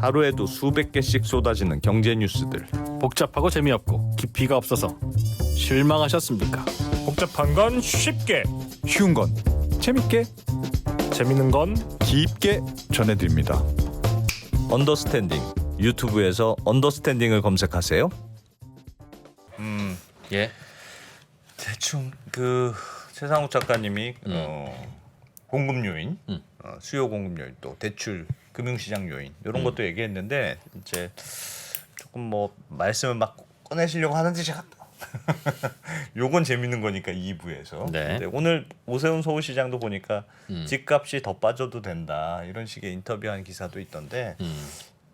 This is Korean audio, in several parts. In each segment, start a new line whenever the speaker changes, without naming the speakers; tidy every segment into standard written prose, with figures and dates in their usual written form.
하루에도 수백 개씩 쏟아지는 경제 뉴스들.
복잡하고 재미없고 깊이가 없어서 실망하셨습니까?
복잡한 건 쉽게,
쉬운 건 재밌게,
재밌는 건
깊게 전해드립니다.
언더스탠딩. 유튜브에서 언더스탠딩을 검색하세요.
예.
대충 그 최상욱 작가님이 공급 요인, 수요 공급 요인, 또 대출, 금융시장 요인 이런 것도 얘기했는데 이제 조금 뭐 말씀을 막 꺼내시려고 하는데 제가 요건 재밌는 거니까 2부에서.
네.
오늘 오세훈 서울시장도 보니까 집값이 더 빠져도 된다 이런 식의 인터뷰한 기사도 있던데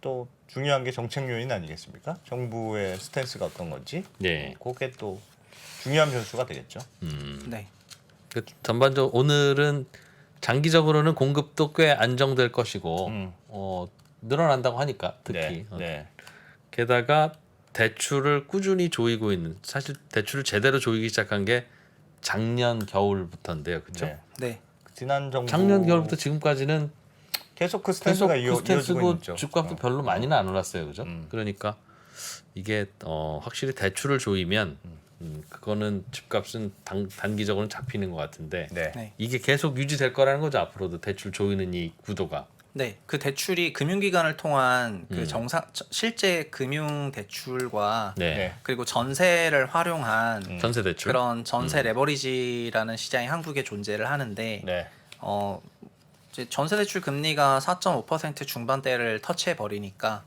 또 중요한 게 정책 요인 아니겠습니까? 정부의 스탠스가 어떤 건지.
네.
그게 또 중요한 변수가 되겠죠.
네.
그 전반적으로 오늘은 장기적으로는 공급도 꽤 안정될 것이고 늘어난다고 하니까 특히
네.
게다가 대출을 꾸준히 조이고 있는, 사실 대출을 제대로 조이기 시작한 게 작년 겨울부터인데요, 그렇죠?
네.
네.
지난 정부
작년 겨울부터 지금까지는
계속 그
계속
스탠스가
그
이어지고
스탠스고
있죠.
집값도 별로 많이는 안 올랐어요, 그죠? 그러니까 이게 확실히 대출을 조이면 그거는 집값은 단기적으로는 잡히는 것 같은데
네.
네.
이게 계속 유지될 거라는 거죠, 앞으로도 대출 조이는 이 구도가.
네, 그 대출이 금융기관을 통한 그 실제 금융 대출과
네.
그리고 전세를 활용한
전세 대출.
그런 전세 레버리지라는 시장이 한국에 존재를 하는데
네.
이제 전세 대출 금리가 4.5% 중반대를 터치해 버리니까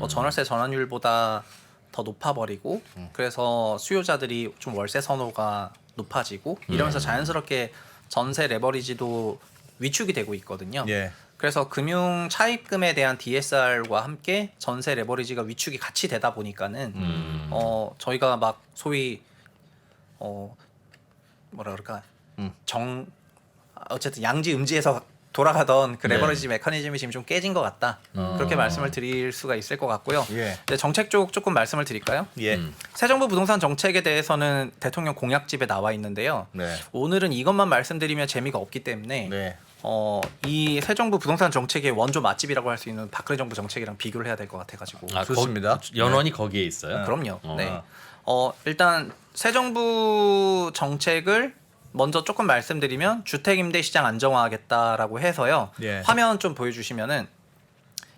전월세 전환율보다 더 높아 버리고 그래서 수요자들이 좀 월세 선호가 높아지고 이러면서 자연스럽게 전세 레버리지도 위축이 되고 있거든요.
예.
그래서 금융 차입금에 대한 DSR과 함께 전세 레버리지가 위축이 같이 되다 보니까는 저희가 막 소위 뭐라 그럴까 어쨌든 양지 음지에서 돌아가던 그 레버리지 메커니즘이 지금 좀 깨진 것 같다. 그렇게 말씀을 드릴 수가 있을 것 같고요.
예.
네, 정책 쪽 조금 말씀을 드릴까요?
예.
새 정부 부동산 정책에 대해서는 대통령 공약집에 나와 있는데요.
네.
오늘은 이것만 말씀드리면 재미가 없기 때문에
네.
이 새 정부 부동산 정책의 원조 맛집이라고 할 수 있는 박근혜 정부 정책이랑 비교를 해야 될 것 같아가지고.
좋습니다.
연원이 거기에 있어요.
그럼요. 네. 일단 새 정부 정책을 먼저 조금 말씀드리면 주택 임대 시장 안정화하겠다라고 해서요.
예.
화면 좀 보여주시면은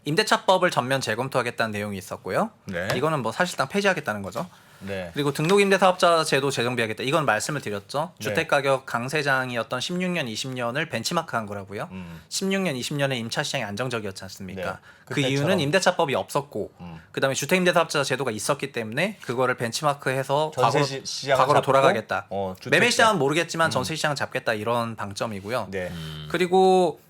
임대차법을 전면 재검토하겠다는 내용이 있었고요.
네.
이거는 뭐 사실상 폐지하겠다는 거죠.
네.
그리고 등록임대사업자 제도 재정비하겠다. 이건 말씀을 드렸죠.
네.
주택가격 강세장이었던 16년, 20년을 벤치마크한 거라고요. 16년, 20년에 임차 시장이 안정적이었지 않습니까?
네.
그
그때처럼.
이유는 임대차법이 없었고 그다음에 주택임대사업자 제도가 있었기 때문에 그거를 벤치마크해서
전세 시장을
과거로
잡고,
돌아가겠다.
주택
매매
시장.
시장은 모르겠지만 전세 시장은 잡겠다 이런 방점이고요.
네.
그리고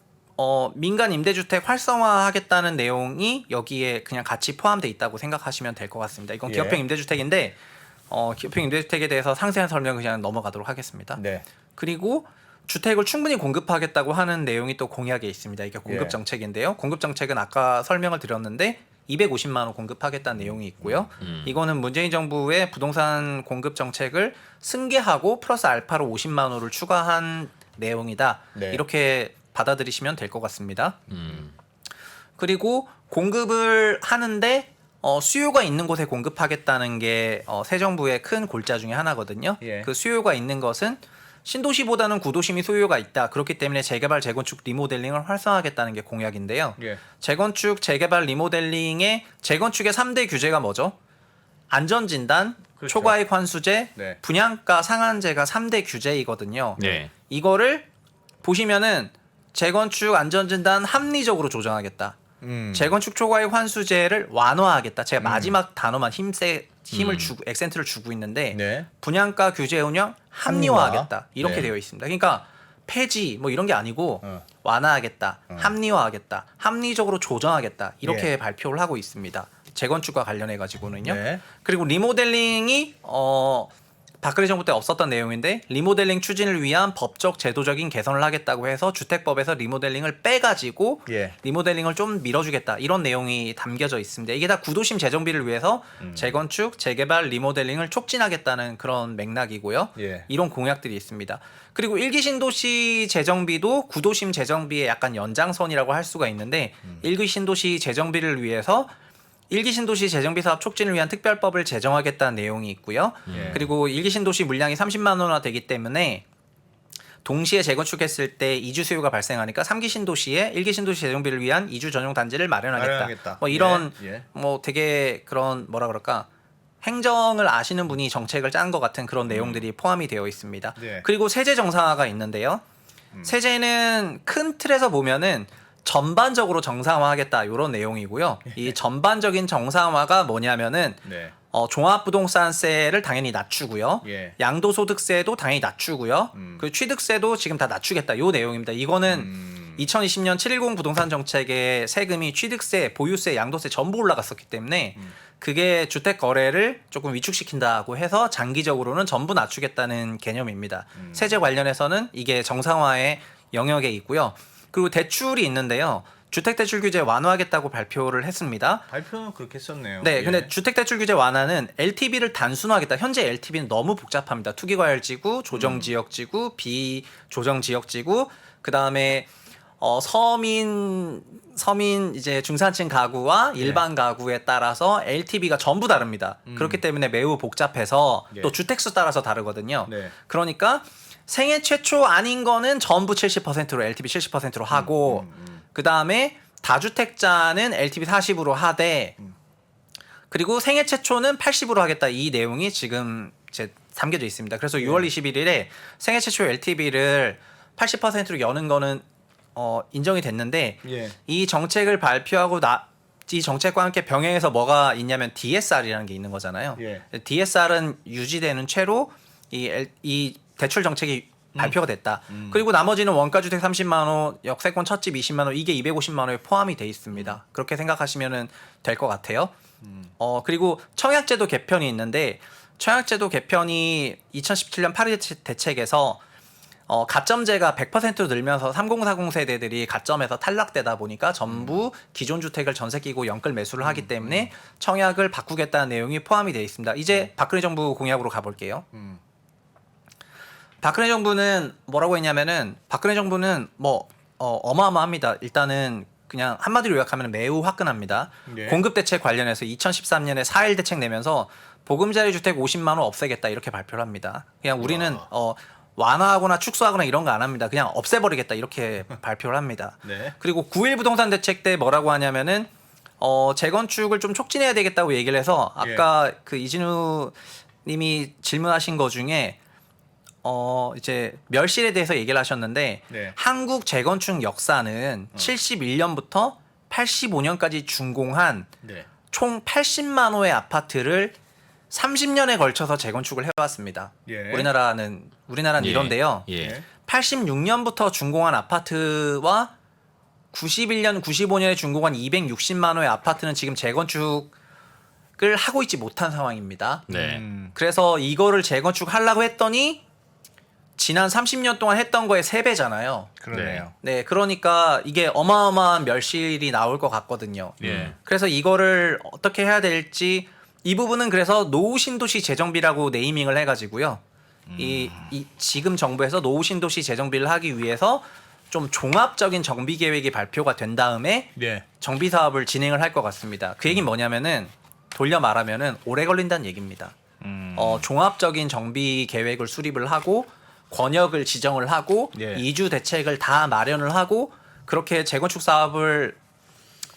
민간 임대주택 활성화하겠다는 내용이 여기에 그냥 같이 포함돼 있다고 생각하시면 될 것 같습니다. 이건
예.
기업형 임대주택인데 기업형 임대주택에 대해서 상세한 설명을 그냥 넘어가도록 하겠습니다.
네.
그리고 주택을 충분히 공급하겠다고 하는 내용이 또 공약에 있습니다. 이게 공급
예.
정책인데요. 공급 정책은 아까 설명을 드렸는데 250만 원 공급하겠다는 내용이 있고요. 이거는 문재인 정부의 부동산 공급 정책을 승계하고 플러스 알파로 50만 원을 추가한 내용이다.
네.
이렇게 받아들이시면 될 것 같습니다. 그리고 공급을 하는데 수요가 있는 곳에 공급하겠다는 게 새 정부의 큰 골자 중에 하나거든요.
예.
그 수요가 있는 것은 신도시보다는 구도심이 수요가 있다. 그렇기 때문에 재개발, 재건축, 리모델링을 활성화하겠다는 게 공약인데요.
예.
재건축, 재개발, 리모델링의 재건축의 3대 규제가 뭐죠? 안전진단,
그렇죠.
초과이익 환수제,
네.
분양가 상한제가 3대 규제이거든요.
네.
이거를 보시면은 재건축 안전진단 합리적으로 조정하겠다. 재건축 초과이익 환수제를 완화하겠다. 제가 마지막 단어만 힘을 주고 액센트를 주고 있는데
네.
분양가 규제 운영 합리화하겠다.
합리화.
이렇게
네.
되어 있습니다. 그러니까 폐지 뭐 이런 게 아니고 완화하겠다, 합리화하겠다, 합리적으로 조정하겠다 이렇게
예.
발표를 하고 있습니다. 재건축과 관련해 가지고는요.
네.
그리고 리모델링이 박근혜 정부 때 없었던 내용인데 리모델링 추진을 위한 법적 제도적인 개선을 하겠다고 해서 주택법에서 리모델링을 빼가지고
예.
리모델링을 좀 밀어주겠다 이런 내용이 담겨져 있습니다. 이게 다 구도심 재정비를 위해서 재건축, 재개발, 리모델링을 촉진하겠다는 그런 맥락이고요.
예.
이런 공약들이 있습니다. 그리고 일기 신도시 재정비도 구도심 재정비의 약간 연장선이라고 할 수가 있는데 일기 신도시 재정비를 위해서 일기 신도시 재정비 사업 촉진을 위한 특별법을 제정하겠다는 내용이 있고요.
예.
그리고 일기 신도시 물량이 30만 원화 되기 때문에 동시에 재건축했을 때 이주 수요가 발생하니까 3기 신도시에 1기 신도시 재정비를 위한 이주 전용 단지를 마련하겠다. 뭐 이런
예.
뭐 되게 그런 뭐라 그럴까? 행정을 아시는 분이 정책을 짠 것 같은 그런 내용들이 포함이 되어 있습니다.
네.
그리고 세제 정상화가 있는데요. 세제는 큰 틀에서 보면은 전반적으로 정상화하겠다 이런 내용이고요. 이 전반적인 정상화가 뭐냐면은
네.
종합부동산세를 당연히 낮추고요.
예.
양도소득세도 당연히 낮추고요. 그리고 취득세도 지금 다 낮추겠다 요 내용입니다. 이거는 2020년 710 부동산 정책의 세금이 취득세, 보유세, 양도세 전부 올라갔었기 때문에 그게 주택 거래를 조금 위축시킨다고 해서 장기적으로는 전부 낮추겠다는 개념입니다. 세제 관련해서는 이게 정상화의 영역에 있고요. 그리고 대출이 있는데요. 주택대출 규제 완화하겠다고 발표를 했습니다.
발표는 그렇게 했었네요.
네,
예.
근데 주택대출 규제 완화는 LTV를 단순화하겠다. 현재 LTV는 너무 복잡합니다. 투기과열지구, 조정지역지구, 비조정지역지구, 그 다음에 서민 이제 중산층 가구와 일반 가구에 따라서 LTV가 전부 다릅니다. 그렇기 때문에 매우 복잡해서
예.
또 주택수 따라서 다르거든요.
네.
그러니까 생애 최초 아닌 거는 전부 70%로 LTV 70%로 하고 그 다음에 다주택자는 LTV 40으로 하되 그리고 생애 최초는 80으로 하겠다 이 내용이 지금 이제 담겨져 있습니다. 그래서 6월 21일에 생애 최초 LTV를 80%로 여는 거는 인정이 됐는데
예.
이 정책을 발표하고 이 정책과 함께 병행해서 뭐가 있냐면 DSR이라는 게 있는 거잖아요.
예.
DSR은 유지되는 채로 이 대출 정책이 발표가 됐다. 그리고 나머지는 원가주택 30만 원, 역세권 첫집 20만 원 이게 250만 원에 포함이 돼 있습니다. 그렇게 생각하시면 될 것 같아요. 그리고 청약제도 개편이 있는데 청약제도 개편이 2017년 파리 대책에서 가점제가 100%로 늘면서 3040 세대들이 가점에서 탈락되다 보니까 전부 기존 주택을 전세 끼고 연끌 매수를 하기 때문에 청약을 바꾸겠다는 내용이 포함이 되어 있습니다. 이제 박근혜 정부 공약으로 가볼게요. 박근혜 정부는 뭐라고 했냐면은 박근혜 정부는 뭐 어마어마합니다. 일단은 그냥 한마디로 요약하면 매우 화끈합니다.
예.
공급 대책 관련해서 2013년에 4.1 대책 내면서 보금자리 주택 50만 원 없애겠다 이렇게 발표를 합니다. 그냥 우리는 완화하거나 축소하거나 이런 거 안 합니다. 그냥 없애버리겠다 이렇게 발표를 합니다.
네.
그리고 9.1 부동산 대책 때 뭐라고 하냐면은 재건축을 좀 촉진해야 되겠다고 얘기를 해서 아까 그 이진우 님이 질문하신 거 중에 이제 멸실에 대해서 얘기를 하셨는데
네.
한국 재건축 역사는 71년부터 85년까지 준공한
네.
총 80만 호의 아파트를 30년에 걸쳐서 재건축을 해왔습니다.
예.
우리나라는
예.
이런데요.
예.
86년부터 준공한 아파트와 91년, 95년에 준공한 260만 호의 아파트는 지금 재건축을 하고 있지 못한 상황입니다.
네.
그래서 이거를 재건축하려고 했더니 지난 30년 동안 했던 거의 3배잖아요.
그러네요.
네, 그러니까 이게 어마어마한 멸실이 나올 것 같거든요.
예.
그래서 이거를 어떻게 해야 될지 이 부분은 그래서 노후 신도시 재정비라고 네이밍을 해가지고요. 이 지금 정부에서 노후 신도시 재정비를 하기 위해서 좀 종합적인 정비 계획이 발표가 된 다음에
예.
정비 사업을 진행을 할 것 같습니다. 그 얘기는 뭐냐면은 돌려 말하면은 오래 걸린다는 얘기입니다. 종합적인 정비 계획을 수립을 하고 권역을 지정을 하고
예.
이주 대책을 다 마련을 하고 그렇게 재건축 사업을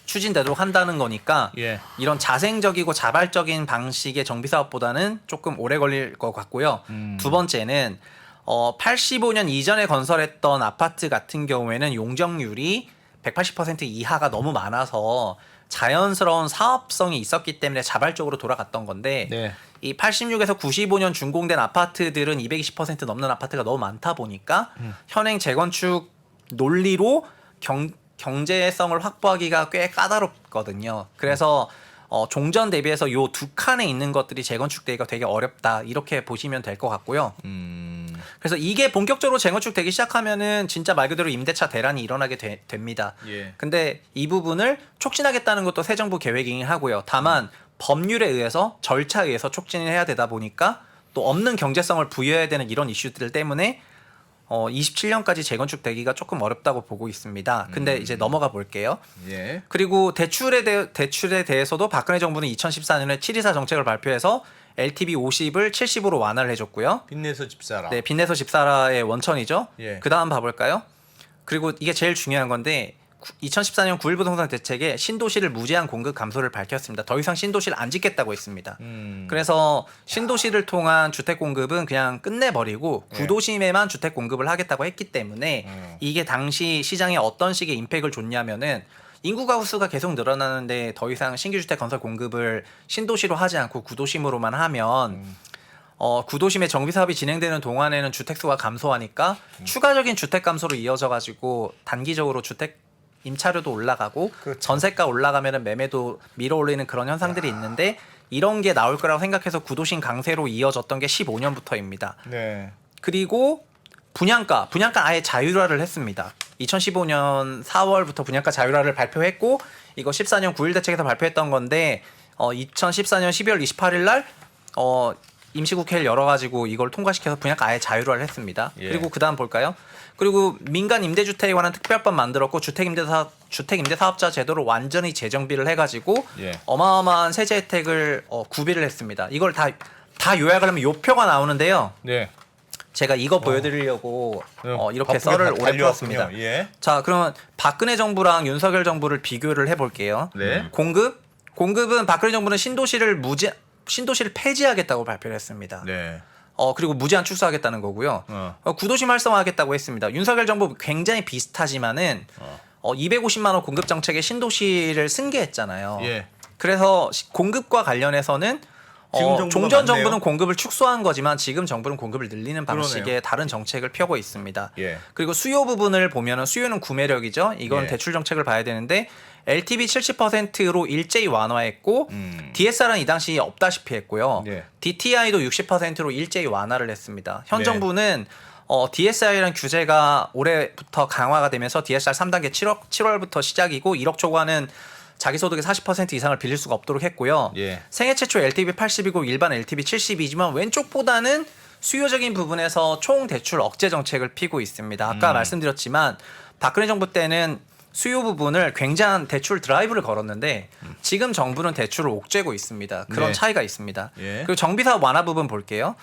추진되도록 한다는 거니까
예.
이런 자생적이고 자발적인 방식의 정비 사업보다는 조금 오래 걸릴 것 같고요. 두 번째는 85년 이전에 건설했던 아파트 같은 경우에는 용적률이 180% 이하가 너무 많아서 자연스러운 사업성이 있었기 때문에 자발적으로 돌아갔던 건데
네.
이 86에서 95년 준공된 아파트들은 220% 넘는 아파트가 너무 많다 보니까 현행 재건축 논리로 경제성을 확보하기가 꽤 까다롭거든요. 그래서 종전 대비해서 요 두 칸에 있는 것들이 재건축되기가 되게 어렵다 이렇게 보시면 될 것 같고요. 그래서 이게 본격적으로 재건축되기 시작하면은 진짜 말 그대로 임대차 대란이 일어나게 됩니다.
예.
근데 이 부분을 촉진하겠다는 것도 새 정부 계획이긴 하고요. 다만 법률에 의해서 절차에 의해서 촉진을 해야 되다 보니까 또 없는 경제성을 부여해야 되는 이런 이슈들 때문에 27년까지 재건축되기가 조금 어렵다고 보고 있습니다. 근데 이제 넘어가 볼게요.
예.
그리고 대출에 대해서도 박근혜 정부는 2014년에 724 정책을 발표해서 LTV 50을 70으로 완화를 해줬고요.
빚내서 집 사라.
네, 빚내서 집사라의 원천이죠.
예.
그 다음 봐볼까요? 그리고 이게 제일 중요한 건데 2014년 9.1 부동산 대책에 신도시를 무제한 공급 감소를 밝혔습니다. 더 이상 신도시를 안 짓겠다고 했습니다. 그래서 신도시를 통한 주택 공급은 그냥 끝내버리고
예.
구도심에만 주택 공급을 하겠다고 했기 때문에 이게 당시 시장에 어떤 식의 임팩을 줬냐면은 인구 가구 수가 계속 늘어나는데 더 이상 신규 주택 건설 공급을 신도시로 하지 않고 구도심으로만 하면 구도심의 정비 사업이 진행되는 동안에는 주택 수가 감소하니까 추가적인 주택 감소로 이어져 가지고 단기적으로 주택 임차료도 올라가고
그렇죠.
전세가 올라가면은 매매도 밀어올리는 그런 현상들이 있는데 이런 게 나올 거라고 생각해서 구도심 강세로 이어졌던 게 15년부터입니다.
네.
그리고 분양가 아예 자율화를 했습니다. 2015년 4월부터 분양가 자율화를 발표했고 이거 14년 9일 대책에서 발표했던 건데 2014년 12월 28일 날 임시국회를 열어가지고 이걸 통과시켜서 분양가 아예 자율화를 했습니다.
예.
그리고 그 다음 볼까요? 그리고 민간 임대주택에 관한 특별법 만들었고 주택임대 사업자 제도를 완전히 재정비를 해가지고
예.
어마어마한 세제 혜택을 구비를 했습니다. 이걸 다 요약을 하면 요 표가 나오는데요.
네.
제가 이거 보여드리려고 이렇게
바쁘게
썰을 오래
달려왔군요.
풀었습니다.
예.
자, 그러면 박근혜 정부랑 윤석열 정부를 비교를 해볼게요.
네.
공급은 박근혜 정부는 신도시를 폐지하겠다고 발표를 했습니다.
네.
그리고 무제한 축소하겠다는 거고요. 구도심 활성화하겠다고 했습니다. 윤석열 정부 굉장히 비슷하지만은 250만 원 공급 정책에 신도시를 승계했잖아요.
예.
그래서 공급과 관련해서는
지금 정부가
종전
맞네요.
정부는 공급을 축소한 거지만 지금 정부는 공급을 늘리는 방식의
그러네요.
다른 정책을 펴고 있습니다.
예.
그리고 수요 부분을 보면은 수요는 구매력이죠. 이건
예.
대출 정책을 봐야 되는데 LTV 70%로 일제히 완화했고 DSR은 이 당시 없다시피 했고요.
예.
DTI도 60%로 일제히 완화를 했습니다. 현
네.
정부는 DSR이라는 규제가 올해부터 강화가 되면서 DSR 3단계 7월부터 시작이고 1억 초과는 자기 소득의 40% 이상을 빌릴 수가 없도록 했고요.
예.
생애 최초 LTV 80이고 일반 LTV 70이지만 왼쪽보다는 수요적인 부분에서 총 대출 억제 정책을 피고 있습니다. 아까 말씀드렸지만 박근혜 정부 때는 수요 부분을 굉장한 대출 드라이브를 걸었는데 지금 정부는 대출을 옥죄고 있습니다. 그런
네.
차이가 있습니다.
예.
그리고 정비사업 완화 부분 볼게요.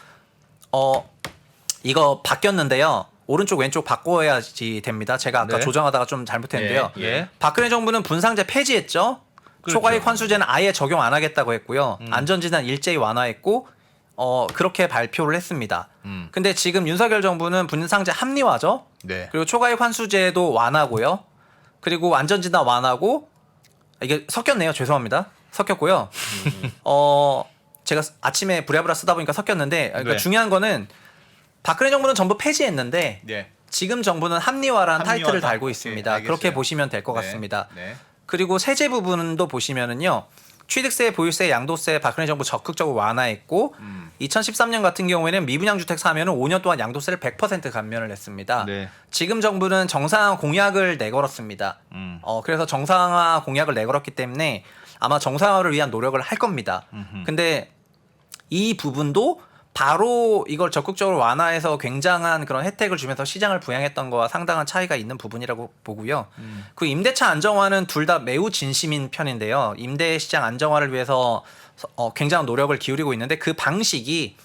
이거 바뀌었는데요. 오른쪽 왼쪽 바꿔야지 됩니다. 제가 아까
네.
조정하다가 좀 잘못했는데요.
예, 예.
박근혜 정부는 분상제 폐지했죠.
그렇죠.
초과이익 환수제는 아예 적용 안 하겠다고 했고요. 안전진단 일제히 완화했고 그렇게 발표를 했습니다. 근데 지금 윤석열 정부는 분상제 합리화죠.
네.
그리고 초과이익 환수제도 완화고요. 그리고 안전진단 완화고 이게 섞였네요. 죄송합니다. 섞였고요. 제가 아침에 부랴부랴 쓰다 보니까 섞였는데 그러니까
네.
중요한 거는 박근혜 정부는 전부 폐지했는데
네.
지금 정부는 합리화라는 타이틀을
합리화다.
달고
오케이,
있습니다.
알겠어요.
그렇게 보시면 될 것
네.
같습니다.
네.
그리고 세제 부분도 보시면은요. 취득세, 보유세, 양도세 박근혜 정부 적극적으로 완화했고 2013년 같은 경우에는 미분양 주택 사면은 5년 동안 양도세를 100% 감면을 했습니다.
네.
지금 정부는 정상화 공약을 내걸었습니다. 그래서 정상화 공약을 내걸었기 때문에 아마 정상화를 위한 노력을 할 겁니다. 근데 이 부분도 바로 이걸 적극적으로 완화해서 굉장한 그런 혜택을 주면서 시장을 부양했던 거와 상당한 차이가 있는 부분이라고 보고요. 그 임대차 안정화는 둘 다 매우 진심인 편인데요. 임대 시장 안정화를 위해서 굉장한 노력을 기울이고 있는데 그 방식이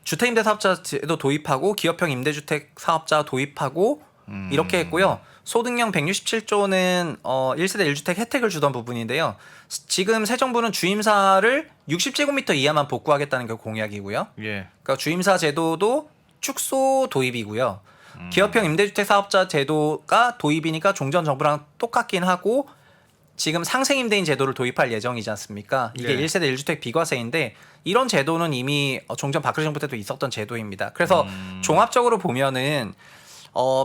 주택임대 사업자 제도 도입하고 기업형 임대주택 사업자 도입하고 이렇게 했고요. 소득령 167조는 1세대 1주택 혜택을 주던 부분인데요. 지금 새 정부는 주임사를 60제곱미터 이하만 복구하겠다는 게 공약이고요.
예.
그러니까 주임사 제도도 축소 도입이고요. 기업형 임대주택 사업자 제도가 도입이니까 종전 정부랑 똑같긴 하고 지금 상생임대인 제도를 도입할 예정이지 않습니까? 이게
네.
1세대 1주택 비과세인데 이런 제도는 이미 종전 박근혜 정부 때도 있었던 제도입니다. 그래서 종합적으로 보면은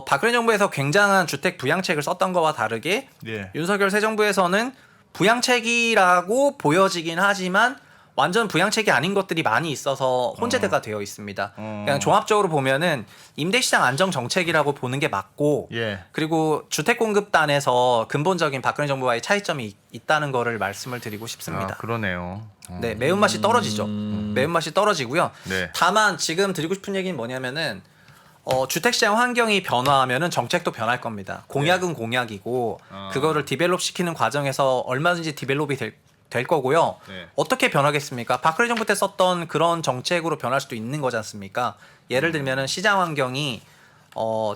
박근혜 정부에서 굉장한 주택 부양책을 썼던 거와 다르게
예.
윤석열 새 정부에서는 부양책이라고 보여지긴 하지만 완전 부양책이 아닌 것들이 많이 있어서 혼재대가 되어 있습니다. 그냥 종합적으로 보면은 임대시장 안정 정책이라고 보는 게 맞고
예.
그리고 주택공급단에서 근본적인 박근혜 정부와의 차이점이 있다는 거를 말씀을 드리고 싶습니다.
아, 그러네요.
네, 매운맛이 떨어지죠. 매운맛이 떨어지고요.
네.
다만 지금 드리고 싶은 얘기는 뭐냐면은 주택시장 환경이 변화하면은 정책도 변할 겁니다. 공약은 공약이고 그거를 디벨롭 시키는 과정에서 얼마든지 디벨롭이 될 거고요.
네.
어떻게 변하겠습니까? 박근혜 정부 때 썼던 그런 정책으로 변할 수도 있는 거지 않습니까? 예를 들면은 시장 환경이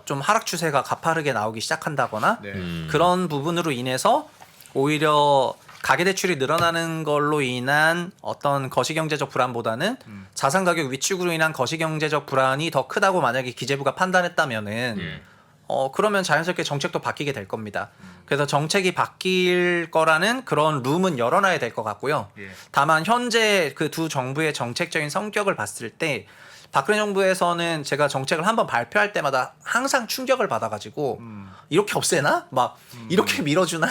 좀 하락 추세가 가파르게 나오기 시작한다거나
네.
그런 부분으로 인해서 오히려 가계대출이 늘어나는 걸로 인한 어떤 거시경제적 불안보다는 자산가격 위축으로 인한 거시경제적 불안이 더 크다고 만약에 기재부가 판단했다면은 그러면 자연스럽게 정책도 바뀌게 될 겁니다. 그래서 정책이 바뀔 거라는 그런 룸은 열어놔야 될 것 같고요.
예.
다만 현재 그 두 정부의 정책적인 성격을 봤을 때 박근혜 정부에서는 제가 정책을 한번 발표할 때마다 항상 충격을 받아가지고 이렇게 없애나? 막 이렇게 밀어주나?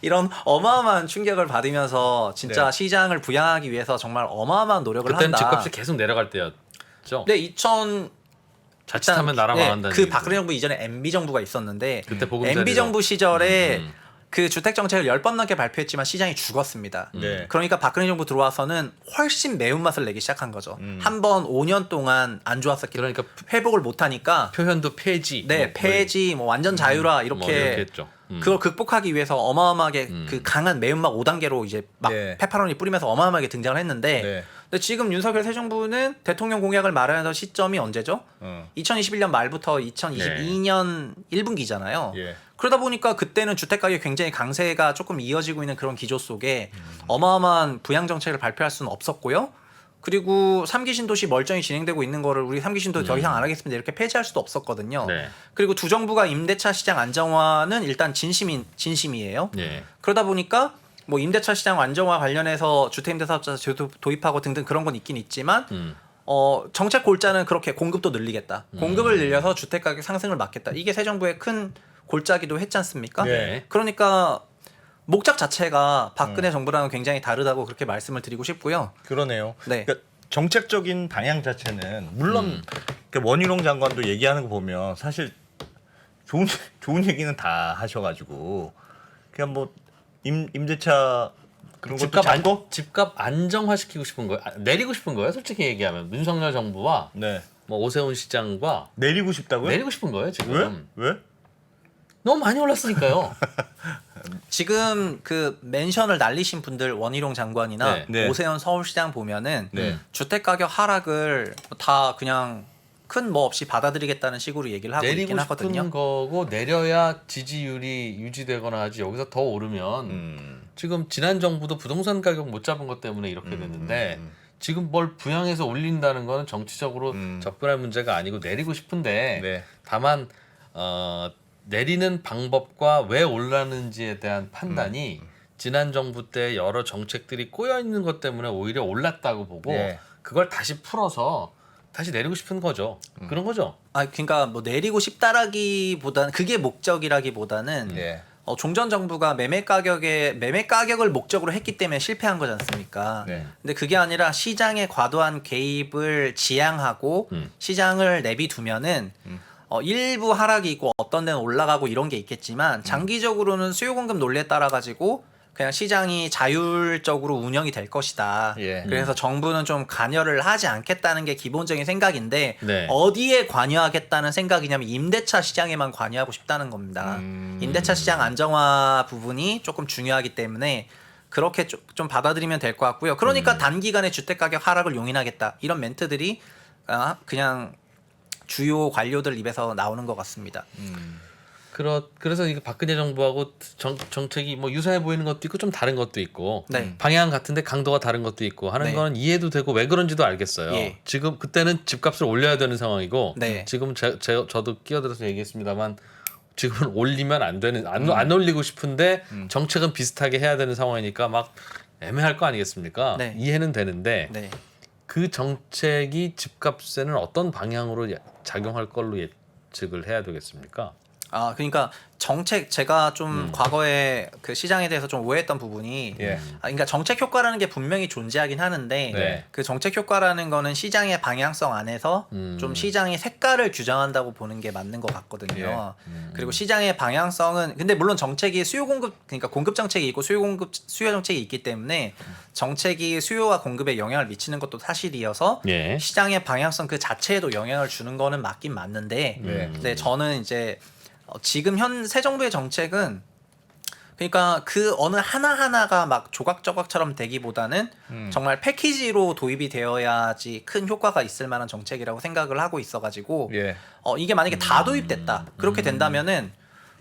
이런 어마어마한 충격을 받으면서 진짜
네.
시장을 부양하기 위해서 정말 어마어마한 노력을
그때는
한다.
집값이 계속 내려갈 때였죠.
네, 2000
자칫하면 나라 망한다는
그
얘기죠.
박근혜 정부 이전에 MB 정부가 있었는데
그때 보금자리로.
MB 정부 시절에 그 주택 정책을 10번 넘게 발표했지만 시장이 죽었습니다.
네.
그러니까 박근혜 정부 들어와서는 훨씬 매운맛을 내기 시작한 거죠. 한 번 5년 동안 안 좋았었기
그러니까
회복을 못 하니까
표현도 폐지.
네,
뭐
폐지 뭐 완전 자유라
뭐
이렇게
이렇게 했죠.
그걸 극복하기 위해서 어마어마하게 그 강한 매운맛 5단계로 이제 막
네.
페퍼로니 뿌리면서 어마어마하게 등장을 했는데
네.
근데 지금 윤석열 새 정부는 대통령 공약을 마련하던 시점이 언제죠? 2021년 말부터 2022년 1분기잖아요.
예.
그러다 보니까 그때는 주택 가격 굉장히 강세가 조금 이어지고 있는 그런 기조 속에 어마어마한 부양 정책을 발표할 수는 없었고요. 그리고 3기 신도시 멀쩡히 진행되고 있는 거를 우리 3기 신도 더 이상 안 하겠습니다. 이렇게 폐지할 수도 없었거든요.
네.
그리고 두 정부가 임대차 시장 안정화는 일단 진심이에요.
예.
그러다 보니까 뭐 임대차 시장 안정화 관련해서 주택임대사업자 제도 도입하고 등등 그런 건 있긴 있지만 정책 골자는 그렇게 공급도 늘리겠다. 공급을 늘려서 주택 가격 상승을 막겠다. 이게 새 정부의 큰 골자기도 했지 않습니까?
네.
그러니까 목적 자체가 박근혜 정부랑은 굉장히 다르다고 그렇게 말씀을 드리고 싶고요.
그러네요.
네.
그러니까 정책적인 방향 자체는 물론 그러니까 원희룡 장관도 얘기하는 거 보면 사실 좋은 얘기는 다 하셔가지고 그냥 뭐 임대차 그런 것도 잡고
집값 안정화 시키고 싶은 거예요. 내리고 싶은 거예요. 솔직히 얘기하면 윤석열 정부와
네
뭐 오세훈 시장과
내리고 싶다고요?
내리고 싶은 거예요. 지금
왜? 왜?
너무 많이 올랐으니까요.
지금 그 멘션을 날리신 분들 원희룡 장관이나
네.
네.
오세훈 서울시장 보면은
네.
주택 가격 하락을 다 그냥 큰 뭐 없이 받아들이겠다는 식으로 얘기를 하고 있긴
내리고
하거든요.
싶은 거고 내려야 지지율이 유지되거나 하지 여기서 더 오르면 지금 지난 정부도 부동산 가격 못 잡은 것 때문에 이렇게 됐는데 지금 뭘 부양해서 올린다는 거는 정치적으로 접근할 문제가 아니고 내리고 싶은데
네.
다만 내리는 방법과 왜 올랐는지에 대한 판단이 지난 정부 때 여러 정책들이 꼬여 있는 것 때문에 오히려 올랐다고 보고
네.
그걸 다시 풀어서 다시 내리고 싶은 거죠. 그런 거죠.
그러니까 뭐 내리고 싶다라기보다는 그게 목적이라기보다는
네.
종전 정부가 매매 가격을 목적으로 했기 때문에 실패한 거지 않습니까?
네.
근데 그게 아니라 시장의 과도한 개입을 지양하고 시장을 내비두면은 일부 하락이 있고 어떤 데는 올라가고 이런 게 있겠지만 장기적으로는 수요 공급 논리에 따라 가지고 그냥 시장이 자율적으로 운영이 될 것이다.
예.
그래서 정부는 좀 관여를 하지 않겠다는 게 기본적인 생각인데
네.
어디에 관여하겠다는 생각이냐면 임대차 시장에만 관여하고 싶다는 겁니다. 임대차 시장 안정화 부분이 조금 중요하기 때문에 그렇게 좀 받아들이면 될 것 같고요. 그러니까 단기간에 주택 가격 하락을 용인하겠다 이런 멘트들이 그냥 주요 관료들 입에서 나오는 것 같습니다.
그래서 이게 박근혜 정부하고 정책이 뭐 유사해 보이는 것도 있고 좀 다른 것도 있고
네.
방향 같은데 강도가 다른 것도 있고 하는
네.
거는 이해도 되고 왜 그런지도 알겠어요.
예.
지금 그때는 집값을 올려야 되는 상황이고
네.
지금 저도 끼어들어서 얘기했습니다만 지금은 올리면 안 되는 안 올리고 싶은데 정책은 비슷하게 해야 되는 상황이니까 막 애매할 거 아니겠습니까?
네.
이해는 되는데
네.
그 정책이 집값에는 어떤 방향으로 작용할 걸로 예측을 해야 되겠습니까?
그러니까 정책 제가 좀 과거에 그 시장에 대해서 좀 오해했던 부분이
예.
그러니까 정책 효과라는 게 분명히 존재하긴 하는데
네.
그 정책 효과라는 거는 시장의 방향성 안에서 좀 시장의 색깔을 규정한다고 보는 게 맞는 것 같거든요. 그리고 시장의 방향성은 근데 물론 정책이 수요 공급 그러니까 공급 정책이 있고 수요 정책이 있기 때문에 정책이 수요와 공급에 영향을 미치는 것도 사실이어서
예.
시장의 방향성 그 자체에도 영향을 주는 거는 맞긴 맞는데 근데 저는 이제 지금 현 새 정부의 정책은 그러니까 그 어느 하나하나가 막 조각조각처럼 되기보다는 정말 패키지로 도입이 되어야지 큰 효과가 있을 만한 정책이라고 생각을 하고 있어가지고
예.
이게 만약에 다 도입됐다 그렇게 된다면은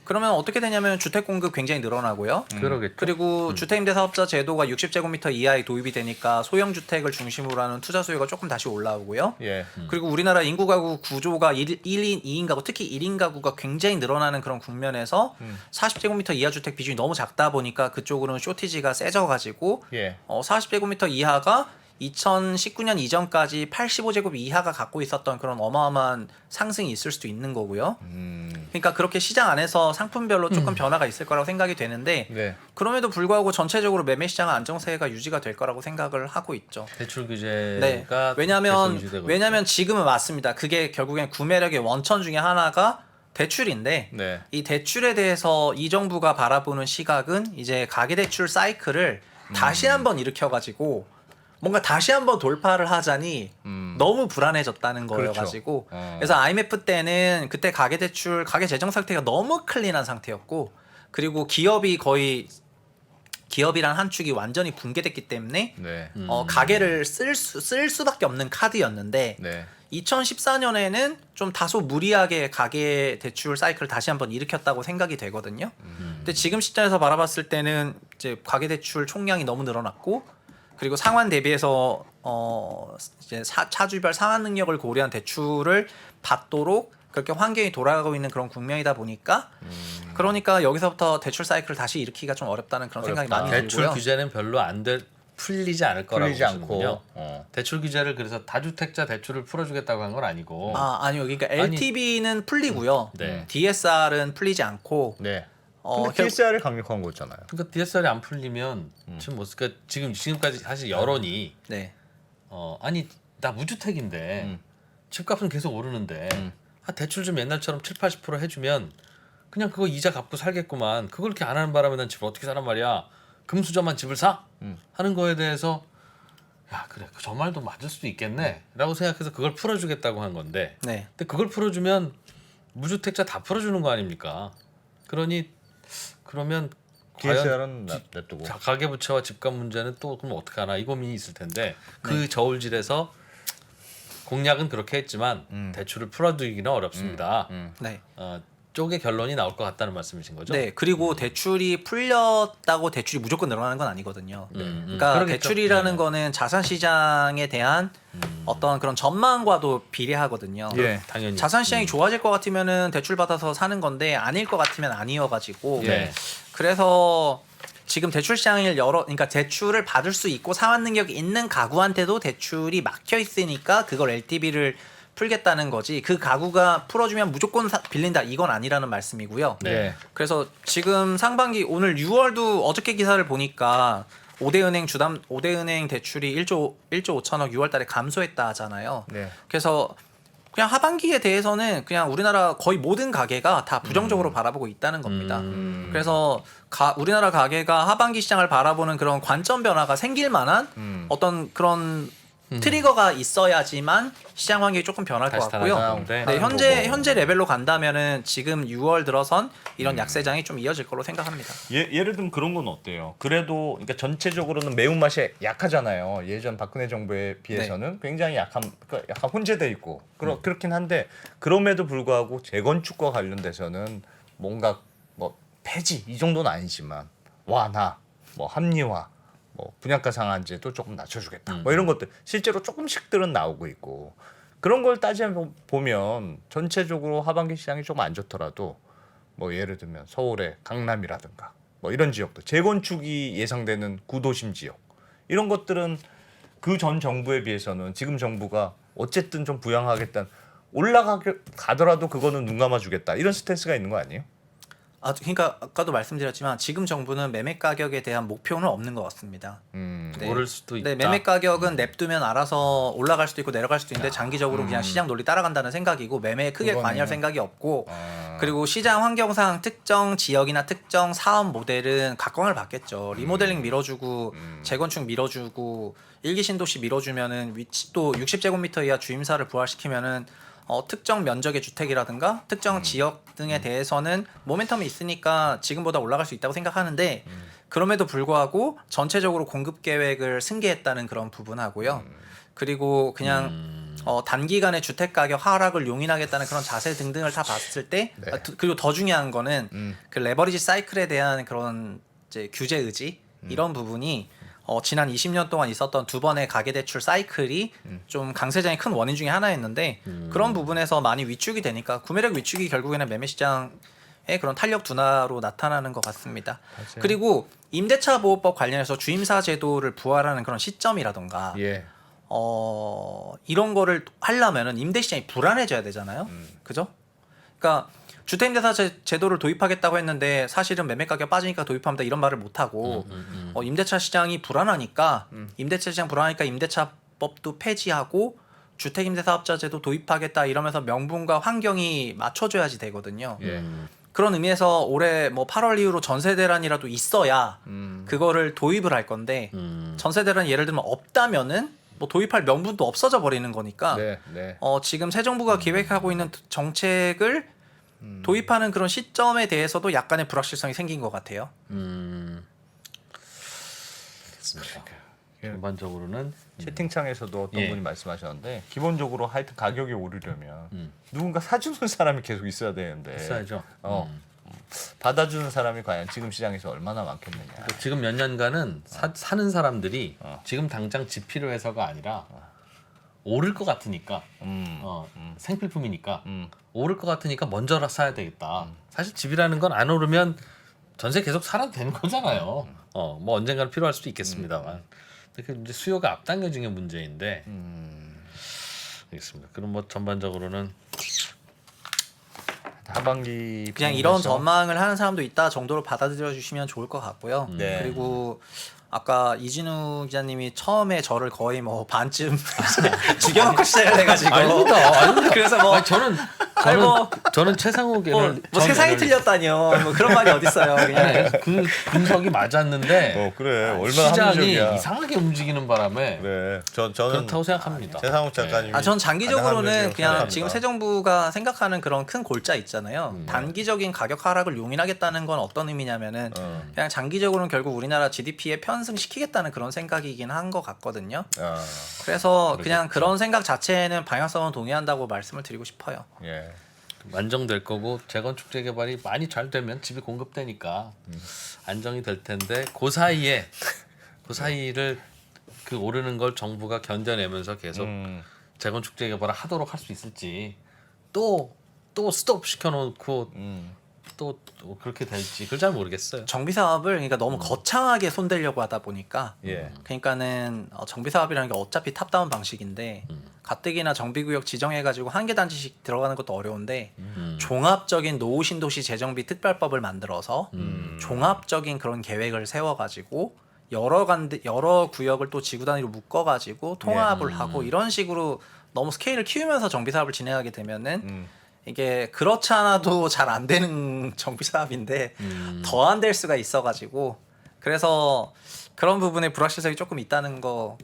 그러면 어떻게 되냐면 주택 공급 굉장히 늘어나고요.
그러겠죠.
그리고 주택임대사업자 제도가 60제곱미터 이하에 도입이 되니까 소형 주택을 중심으로 하는 투자 수요가 조금 다시 올라오고요.
예.
그리고 우리나라 인구 가구 구조가 1인 2인 가구 특히 1인 가구가 굉장히 늘어나는 그런 국면에서 40제곱미터 이하 주택 비중이 너무 작다 보니까 그쪽으로는 쇼티지가 세져가지고
예.
40제곱미터 이하가 2019년 이전까지 85제곱 이하가 갖고 있었던 그런 어마어마한 상승이 있을 수도 있는 거고요. 그러니까 그렇게 시장 안에서 상품별로 조금 변화가 있을 거라고 생각이 되는데
네.
그럼에도 불구하고 전체적으로 매매 시장은 안정세가 유지가 될 거라고 생각을 하고 있죠.
대출
네.
규제가 계속
왜냐하면
유지되고
지금은 맞습니다. 그게 결국엔 구매력의 원천 중에 하나가 대출인데
네.
이 대출에 대해서 이 정부가 바라보는 시각은 이제 가계대출 사이클을 다시 한번 일으켜가지고 뭔가 다시 한번 돌파를 하자니 너무 불안해졌다는 거여가지고
그렇죠.
그래서 IMF 때는 그때 가계대출 가계 재정 상태가 너무 클린한 상태였고 그리고 기업이란 한 축이 완전히 붕괴됐기 때문에
네.
가계를 쓸 수밖에 없는 카드였는데
네.
2014년에는 좀 다소 무리하게 가계 대출 사이클을 다시 한번 일으켰다고 생각이 되거든요. 근데 지금 시점에서 바라봤을 때는 이제 가계 대출 총량이 너무 늘어났고 그리고 상환 대비해서 이제 차주별 상환 능력을 고려한 대출을 받도록 그렇게 환경이 돌아가고 있는 그런 국면이다 보니까 그러니까 여기서부터 대출 사이클을 다시 일으키기가 좀 어렵다는 그런 생각이 많이
대출
들고요.
규제는 별로 풀리지 않을 거라고
풀리지 않고.
보시는군요. 대출 규제를 그래서 다주택자 대출을 풀어주겠다고 한 건 아니고
아니요. 그러니까 LTV는 풀리고요.
네.
DSR은 풀리지 않고
네.
어,
근데 TSR을 강력한 거잖아요.
그러니까 DSR이 안 풀리면 지금 그러니까 지금까지 사실 여론이
네.
아니 나 무주택인데 집값은 계속 오르는데 대출 좀 옛날처럼 7-80% 해주면 그냥 그거 이자 갚고 살겠구만. 그걸 이렇게 안 하는 바람에 난 집을 어떻게 사란 말이야. 금수저만 집을 사? 하는 거에 대해서 야 그래 저 말도 맞을 수도 있겠네 라고 생각해서 그걸 풀어주겠다고 한 건데
네.
근데 그걸 풀어주면 무주택자 다 풀어주는 거 아닙니까? 그러면 과연
TSR은 냅두고.
가계부채와 집값 문제는 또 그럼 어떻게 하나 이 고민이 있을 텐데 그 저울질에서 공약은 그렇게 했지만 대출을 풀어두기는 어렵습니다.
네.
쪽의 결론이 나올 것 같다는 말씀이신 거죠?
네, 그리고 대출이 풀렸다고 대출이 무조건 늘어나는 건 아니거든요. 그러니까
그러겠죠.
대출이라는
네.
거는 자산 시장에 대한 어떤 그런 전망과도 비례하거든요.
예.
당연히
자산 시장이 좋아질 것 같으면은 대출 받아서 사는 건데 아닐 것 같으면 아니어가지고
네.
그래서 지금 대출 시장을 그러니까 대출을 받을 수 있고 상환 능력이 있는 가구한테도 대출이 막혀 있으니까 그걸 LTV를 풀겠다는 거지. 그 가구가 풀어주면 무조건 빌린다 이건 아니라는 말씀이고요.
네.
그래서 지금 상반기 오늘 6월도 어저께 기사를 보니까 5대은행 대출이 1조 5천억 6월달에 감소했다 하잖아요.
네.
그래서 그냥 하반기에 대해서는 그냥 우리나라 거의 모든 가게가 다 부정적으로 바라보고 있다는 겁니다. 그래서 우리나라 가게가 하반기 시장을 바라보는 그런 관점 변화가 생길 만한 어떤 그런 트리거가 있어야지만 시장 환경이 조금 변할 것
다시
같고요.
달아나는데.
네, 현재 레벨로 간다면은 지금 6월 들어선 이런 약세장이 좀 이어질 거로 생각합니다.
예를 들면 그런 건 어때요? 그래도 그러니까 전체적으로는 매운맛이 약하잖아요. 예전 박근혜 정부에 비해서는 굉장히 약간 혼재돼 있고 그렇긴 한데 그럼에도 불구하고 재건축과 관련돼서는 뭔가 뭐 폐지 이 정도는 아니지만 완화, 뭐 합리화, 뭐 분양가 상한제도 조금 낮춰주겠다. 뭐 이런 것들 실제로 조금씩들은 나오고 있고 그런 걸 따져보면 전체적으로 하반기 시장이 조금 안 좋더라도 뭐 예를 들면 서울의 강남이라든가 뭐 이런 지역들 재건축이 예상되는 구도심 지역 이런 것들은 그 전 정부에 비해서는 지금 정부가 어쨌든 좀 부양하겠다는 올라가더라도 그거는 눈 감아주겠다 이런 스탠스가 있는 거 아니에요?
그러니까 아까도 말씀드렸지만 지금 정부는 매매 가격에 대한 목표는 없는 것 같습니다. 네.
오를 수도 있다.
네, 매매 가격은 냅두면 알아서 올라갈 수도 있고 내려갈 수도 있는데 장기적으로 그냥 시장 논리 따라간다는 생각이고 매매에 크게 관여할 생각이 없고 그리고 시장 환경상 특정 지역이나 특정 사업 모델은 각광을 받겠죠. 리모델링 밀어주고 재건축 밀어주고 일기 신도시 밀어주면은 위치 또 60제곱미터 이하 주임사를 부활시키면은 특정 면적의 주택이라든가 특정 지역 등에 대해서는 모멘텀이 있으니까 지금보다 올라갈 수 있다고 생각하는데 그럼에도 불구하고 전체적으로 공급 계획을 승계했다는 그런 부분하고요. 그리고 그냥 단기간에 주택 가격 하락을 용인하겠다는 그런 자세 등등을 다 봤을 때 그리고 더 중요한 거는 그 레버리지 사이클에 대한 그런 이제 규제 의지 이런 부분이 지난 20년 동안 있었던 두 번의 가계대출 사이클이 좀 강세장의 큰 원인 중에 하나였는데 그런 부분에서 많이 위축이 되니까 구매력 위축이 결국에는 매매시장의 그런 탄력 둔화로 나타나는 것 같습니다.
맞아요.
그리고 임대차 보호법 관련해서 주임사 제도를 부활하는 그런 시점이라던가
예.
이런 거를 하려면은 임대시장이 불안해져야 되잖아요. 그죠? 그러니까 주택임대차 제도를 도입하겠다고 했는데 사실은 매매 가격 빠지니까 도입합니다 이런 말을 못 하고 임대차 시장이 불안하니까 임대차 시장 불안하니까 임대차법도 폐지하고 주택임대사업자 제도 도입하겠다 이러면서 명분과 환경이 맞춰줘야지 되거든요.
예.
그런 의미에서 올해 뭐 8월 이후로 전세 대란이라도 있어야 그거를 도입을 할 건데 전세 대란 예를 들면 없다면은 뭐 도입할 명분도 없어져 버리는 거니까
네, 네.
지금 새 정부가 기획하고 있는 정책을 도입하는 그런 시점에 대해서도 약간의 불확실성이 생긴 것 같아요.
알겠습니다. 전반적으로는
채팅창에서도 어떤
예.
분이 말씀하셨는데 기본적으로 하여튼 가격이 오르려면 누군가 사주는 사람이 계속 있어야 되는데
있어야죠.
받아주는 사람이 과연 지금 시장에서 얼마나 많겠느냐.
지금 몇 년간은 사는 사람들이 지금 당장 집 필요해서가 아니라 오를 것 같으니까 생필품이니까 오를 것 같으니까 먼저 사야 되겠다. 사실 집이라는 건 안 오르면 전세 계속 살아도 되는 거잖아요. 뭐 언젠가는 필요할 수도 있겠습니다만 그 이제 수요가 앞당겨진 게 문제인데 알겠습니다. 그럼 뭐 전반적으로는
하반기
그냥 이런
부분에서
전망을 하는 사람도 있다 정도로 받아들여 주시면 좋을 것 같고요.
네.
그리고 아까 이진우 기자님이 처음에 저를 거의 뭐 반쯤 죽여놓고 시작을 해가지고
아닙니다.
그래서 뭐
저는 최상욱에는
뭐 세상이 틀렸다니요. 뭐 그런 말이 어딨어요. 그냥
그 분석이 맞았는데
그래 얼마나
시장이
합리적이야.
이상하게 움직이는 바람에
그래 저는
그렇다고 생각합니다.
최상욱 작가님이
전 장기적으로는
가장
그냥
합리적이라고
지금
생각합니다.
새 정부가 생각하는 그런 큰 골자 있잖아요. 단기적인 가격 하락을 용인하겠다는 건 어떤 의미냐면은 그냥 장기적으로는 결국 우리나라 GDP에 편승시키겠다는 그런 생각이긴 한 것 같거든요. 그래서 그냥 그런 생각 자체에는 방향성은 동의한다고 말씀을 드리고 싶어요.
예.
안정될 거고 재건축 재개발이 많이 잘 되면 집이 공급되니까 안정이 될 텐데 그 사이를 그 오르는 걸 정부가 견뎌내면서 계속 재건축 재개발을 하도록 할 수 있을지 또 스톱 시켜놓고 또 그렇게 될지 그걸 잘 모르겠어요.
정비 사업을 그러니까 너무 거창하게 손대려고 하다 보니까
예.
그러니까는 정비 사업이라는 게 어차피 탑다운 방식인데 가뜩이나 정비구역 지정해가지고 한 개 단지씩 들어가는 것도 어려운데 종합적인 노후 신도시 재정비 특별법을 만들어서 종합적인 그런 계획을 세워가지고 여러 구역을 또 지구 단위로 묶어가지고 통합을 하고 이런 식으로 너무 스케일을 키우면서 정비 사업을 진행하게 되면은 이게 그렇지 않아도 잘 안 되는 정비 사업인데 더 안 될 수가 있어가지고 그래서 그런 부분에 불확실성이 조금 있다는 거.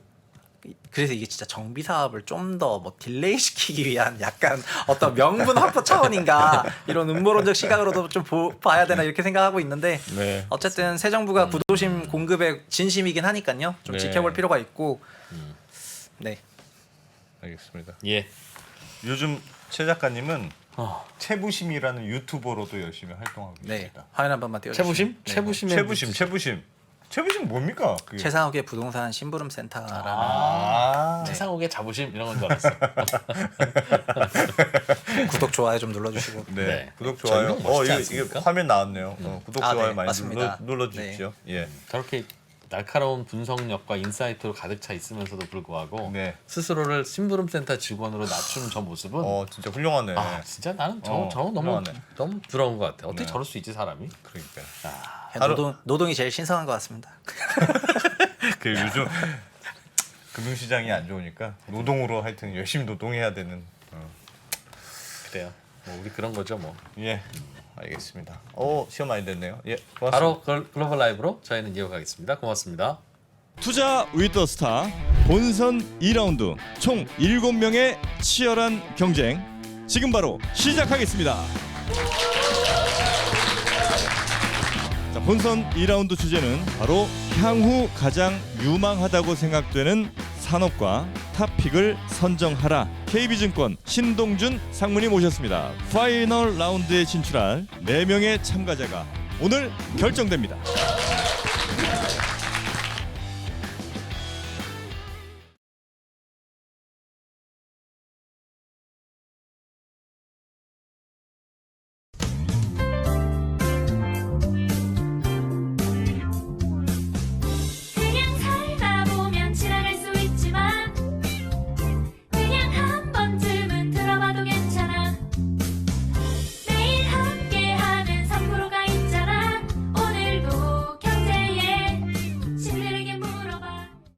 그래서 이게 진짜 정비 사업을 좀 더 뭐 딜레이 시키기 위한 약간 어떤 명분 확보 차원인가 이런 음모론적 시각으로도 좀 봐야 되나 이렇게 생각하고 있는데
네.
어쨌든 새 정부가 구도심 공급에 진심이긴 하니까요. 좀
네.
지켜볼 필요가 있고. 네.
알겠습니다.
예.
요즘 최 작가님은 채부심이라는 유튜버로도 열심히 활동하고
네.
있습니다.
화면 한 번만 띄워주시면.
채부심?
네.
채부심 뭡니까? 그게?
최상욱의 부동산 심부름 센터라는
최상욱의 자부심 이런 건 줄 알았어.
구독 좋아요 좀 눌러주시고.
네.
네.
구독 좋아요.
저희는 멋있지
이게
않습니까?
화면 나왔네요. 구독
아,
좋아요
네,
많이
맞습니다.
눌러주십시오. 예.
저렇게 날카로운 분석력과 인사이트로 가득 차 있으면서도 불구하고
네.
스스로를 심부름센터 직원으로 낮추는 저 모습은
진짜 훌륭하네.
아 진짜 나는 저거 너무
훌륭하네.
너무 부러운 것 같아. 어떻게
네.
저럴 수 있지 사람이?
그러니까
노동이 제일 신성한 것 같습니다.
그 요즘 금융시장이 안 좋으니까 노동으로 하여튼 열심히 노동해야 되는.
그래요. 뭐 우리 그런 거죠 뭐.
예, 알겠습니다. 시간 많이 됐네요. 예, 고맙습니다.
바로 글로벌 라이브로 저희는 이어가겠습니다. 고맙습니다.
투자 위더 스타 본선 2라운드 총 7명의 치열한 경쟁 지금 바로 시작하겠습니다. 자, 본선 2라운드 주제는 바로 향후 가장 유망하다고 생각되는 산업과 탑픽을 선정하라. KB증권 신동준 상무님 모셨습니다. 파이널 라운드에 진출할 4명의 참가자가 오늘 결정됩니다.